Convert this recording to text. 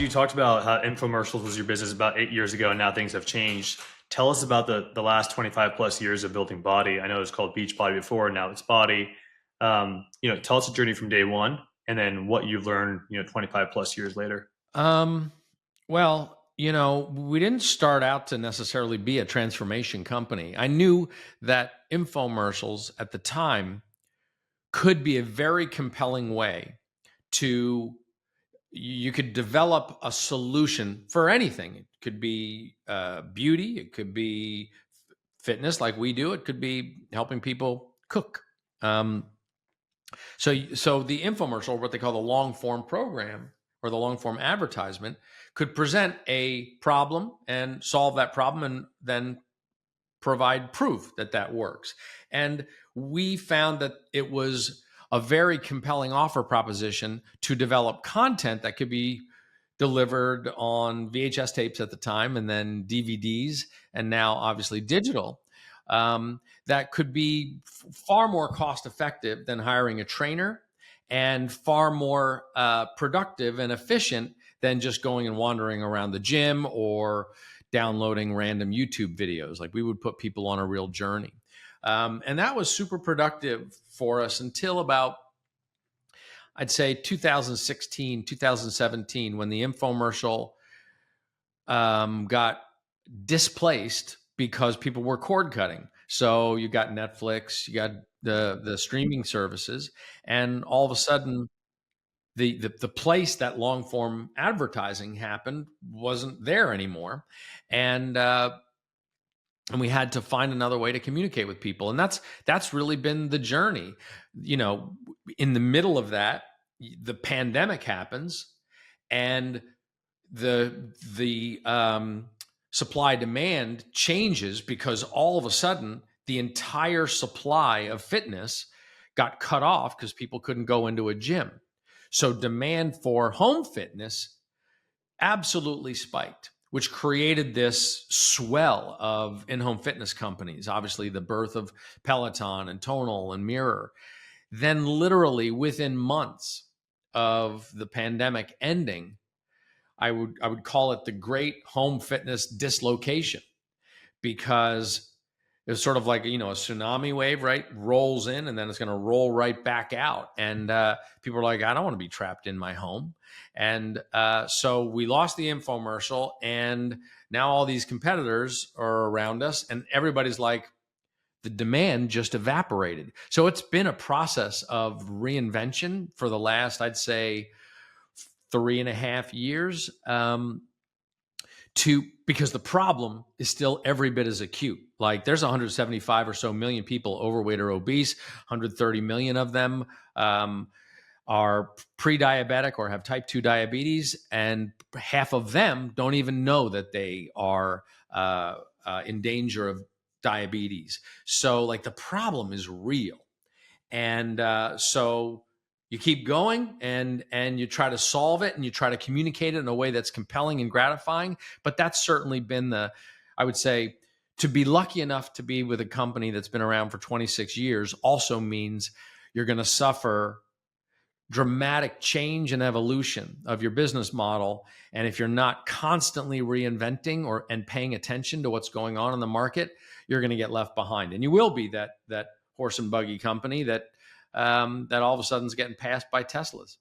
you talked about how infomercials was your business about 8 years ago, and now things have changed. Tell us about the last 25 plus years of building BODi. I know it was called Beachbody before, now it's BODi. Tell us the journey from day one, and then what you've learned, 25 plus years later. Well, we didn't start out to necessarily be a transformation company. I knew that infomercials at the time could be a very compelling way to, you could develop a solution for anything. It could be beauty, it could be fitness like we do, it could be helping people cook. So the infomercial, what they call the long form program or the long form advertisement, could present a problem and solve that problem and then provide proof that that works. And we found that it was a very compelling offer proposition to develop content that could be delivered on VHS tapes at the time, and then DVDs, and now obviously digital, that could be far more cost effective than hiring a trainer, and far more productive and efficient than just going and wandering around the gym or downloading random YouTube videos. Like, we would put people on a real journey. And that was super productive for us until about, I'd say 2016, 2017, when the infomercial got displaced because people were cord cutting. So you got Netflix, you got the streaming services, and all of a sudden the place that long form advertising happened wasn't there anymore. And we had to find another way to communicate with people. And that's really been the journey. In the middle of that, the pandemic happens, and the supply demand changes, because all of a sudden the entire supply of fitness got cut off because people couldn't go into a gym. So demand for home fitness absolutely spiked, which created this swell of in-home fitness companies. Obviously, the birth of Peloton and Tonal and Mirror. Then literally within months of the pandemic ending, I would call it the great home fitness dislocation, because it was sort of like, a tsunami wave, right? Rolls in and then it's going to roll right back out. And people are like, I don't want to be trapped in my home. And so we lost the infomercial, and now all these competitors are around us, and everybody's like, the demand just evaporated. So it's been a process of reinvention for the last, I'd say, 3.5 years, because the problem is still every bit as acute. Like, there's 175 or so million people overweight or obese. 130 million of them are pre-diabetic or have type 2 diabetes, and half of them don't even know that they are in danger of diabetes. So, like, the problem is real. And so you keep going, and you try to solve it, and you try to communicate it in a way that's compelling and gratifying. But that's certainly been I would say, to be lucky enough to be with a company that's been around for 26 years also means you're going to suffer dramatic change and evolution of your business model. And if you're not constantly reinventing and paying attention to what's going on in the market, you're going to get left behind. And you will be that horse and buggy company that all of a sudden is getting passed by Teslas.